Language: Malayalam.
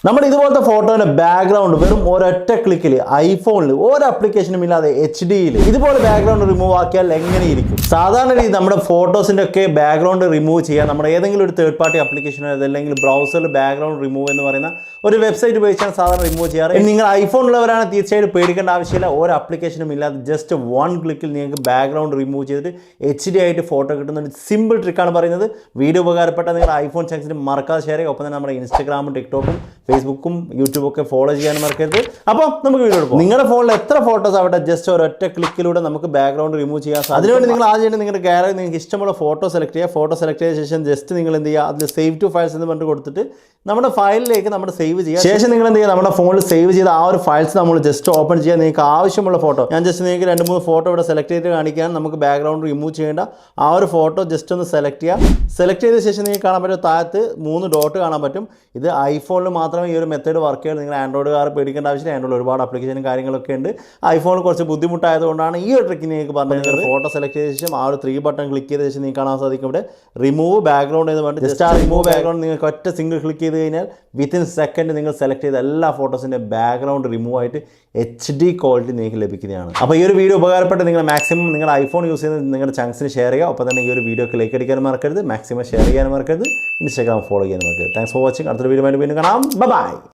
നമ്മൾ ഇതുപോലത്തെ ഫോട്ടോയുടെ ബാക്ക്ഗ്രൗണ്ട് വെറും ഒരൊറ്റ ക്ലിക്കിൽ ഐഫോണിൽ ഒരു ആപ്ലിക്കേഷനും ഇല്ലാതെ HD-യിൽ ഇതുപോലെ ബാക്ക്ഗ്രൗണ്ട് റിമൂവ് ആക്കിയാൽ എങ്ങനെയിരിക്കും? സാധാരണ രീതി നമ്മുടെ ഫോട്ടോസിൻ്റെ ഒക്കെ ബാക്ക്ഗ്രൗണ്ട് റിമൂവ് ചെയ്യാൻ നമ്മുടെ ഏതെങ്കിലും ഒരു തേർഡ് പാർട്ടി ആപ്ലിക്കേഷനോ അല്ലെങ്കിൽ ബ്രൗസറിൽ ബാക്ക്ഗ്രൗണ്ട് റിമൂവ് എന്ന് പറയുന്ന ഒരു വെബ്സൈറ്റ് ഉപയോഗിച്ചാണ് സാധാരണ റിമൂവ് ചെയ്യാറ്. നിങ്ങൾ ഐഫോണിലുള്ളവരാണ് തീർച്ചയായിട്ടും പേടിക്കേണ്ട ആവശ്യമില്ല. ഒരു ആപ്ലിക്കേഷനും ഇല്ലാതെ ജസ്റ്റ് 1 ക്ലിക്കിൽ നിങ്ങൾക്ക് ബാക്ക്ഗ്രൗണ്ട് റിമൂവ് ചെയ്തിട്ട് HD ആയിട്ട് ഫോട്ടോ കിട്ടുന്ന ഒരു സിമ്പിൾ ട്രിക്കാണ് പറയുന്നത്. വീഡിയോ ഉപകാരപ്പെട്ട നിങ്ങൾ ഐഫോൺ ചങ്സിന് മറക്കാതെ ഷെയർ ചെയ്യുക. ഒപ്പം തന്നെ നമ്മുടെ ഇൻസ്റ്റാഗ്രാമും ടിക്ടോക്കും ഫേസ്ബുക്കും യൂട്യൂബും ഒക്കെ ഫോളോ ചെയ്യാൻ മറക്കരുത്. അപ്പോൾ നമുക്ക് വീഡിയോ എടുക്കാം. നിങ്ങളുടെ ഫോണിൽ എത്ര ഫോട്ടോസ് ആവട്ടെ ജസ്റ്റ് ഒരൊറ്റ ക്ലിക്കിലൂടെ നമുക്ക് ബാക്ക്ഗ്രൗണ്ട് റിമൂവ് ചെയ്യാൻ സാധിക്കും. അതിനുവേണ്ടി നിങ്ങൾ ആദ്യം നിങ്ങളുടെ ഗാലറി നിങ്ങൾക്ക് ഇഷ്ടമുള്ള ഫോട്ടോ സെലക്ട് ചെയ്യുക. ഫോട്ടോ സെലക്ട് ചെയ്ത ശേഷം ജസ്റ്റ് നിങ്ങൾ എന്ത് ചെയ്യുക, അതിൽ സേവ് ടു ഫയൽസ് എന്ന് പറഞ്ഞിട്ട് കൊടുത്തിട്ട് നമ്മുടെ ഫയലിലേക്ക് നമ്മുടെ സേവ് ചെയ്യുക. ശേഷം നിങ്ങൾ എന്ത് ചെയ്യുക, നമ്മുടെ ഫോണിൽ സേവ് ചെയ്ത ആ ഒരു ഫയൽസ് നമ്മൾ ജസ്റ്റ് ഓപ്പൺ ചെയ്യുക. നിങ്ങൾക്ക് ആവശ്യമുള്ള ഫോട്ടോ, ഞാൻ ജസ്റ്റ് നിങ്ങൾക്ക് 2-3 ഫോട്ടോ ഇവിടെ സെലക്ട് ചെയ്ത് കാണിക്കാൻ, നമുക്ക് ബാക്ക്ഗ്രൗണ്ട് റിമൂവ് ചെയ്യേണ്ട ആ ഒരു ഫോട്ടോ ജസ്റ്റ് ഒന്ന് സെലക്ട് ചെയ്യുക. സെലക്ട് ചെയ്ത ശേഷം നിങ്ങൾക്ക് കാണാൻ പറ്റും താഴത്ത് 3 ഡോട്ട് കാണാൻ പറ്റും. ഇത് ഐഫോണിൽ മാത്രമേ ഈ ഒരു മെത്തേഡ് വർക്ക് ചെയ്യുള്ളൂ. നിങ്ങൾ ആൻഡ്രോയിഡുകാർ പേടിക്കേണ്ട ആവശ്യമില്ല. ആൻഡ്രോയിഡ് ഒരുപാട് ആപ്ലിക്കേഷനും കാര്യങ്ങളൊക്കെ ഉണ്ട്. ഐഫോണിൽ കുറച്ച് ബുദ്ധിമുട്ടായതുകൊണ്ടാണ് ഈ ഒരു ട്രിക്ക് നിങ്ങൾക്ക് പറഞ്ഞത്. ഫോട്ടോ സെലക്ട് ചെയ്ത ശേഷം ആ ഒരു 3 ബട്ടൺ ക്ലിക്ക് ചെയ്ത ശേഷം നിങ്ങൾക്ക് കാണാൻ സാധിക്കും ഇവിടെ റിമൂവ് ബാക്ക്ഗ്രൗണ്ട് എന്ന് പറഞ്ഞിട്ട് ജസ്റ്റ് ആ റിമൂവ് ബാക്ക്ഗ്രൗണ്ട് നിങ്ങൾക്ക് ഒറ്റ സിംഗിൾ ക്ലിക്ക് ചെയ്ത് കഴിഞ്ഞാൽ വിത്തിൻ സെക്കൻഡ് നിങ്ങൾ സെലക്ട് ചെയ്ത എല്ലാ ഫോട്ടോസിൻ്റെ ബാക്ക്ഗ്രൗണ്ട് റിമൂവ് ആയിട്ട് HD ക്വാളിറ്റി നിങ്ങൾക്ക് ലഭിക്കുന്നതാണ്. അപ്പോൾ ഈ ഒരു വീഡിയോ ഉപകാരപ്പെട്ട് നിങ്ങൾ മാക്സിമം നിങ്ങളുടെ ഐഫോൺ യൂസ് ചെയ്യുന്നത് നിങ്ങളുടെ ചങ്സിന് ഷെയർ ചെയ്യുക. ഒപ്പം തന്നെ ഈ ഒരു വീഡിയോക്ക് ലൈക്ക് അടിക്കാൻ മറക്കരുത്. മാക്സിമം ഷെയർ ചെയ്യാൻ മറക്കരുത്. ഇൻസ്റ്റാഗ്രാം ഫോളോ ചെയ്യാൻ മറക്കരുത്. Thanks for watching. അടുത്തൊരു വീഡിയോ ആയിട്ട് വീണ്ടും കാണാം. ബൈ.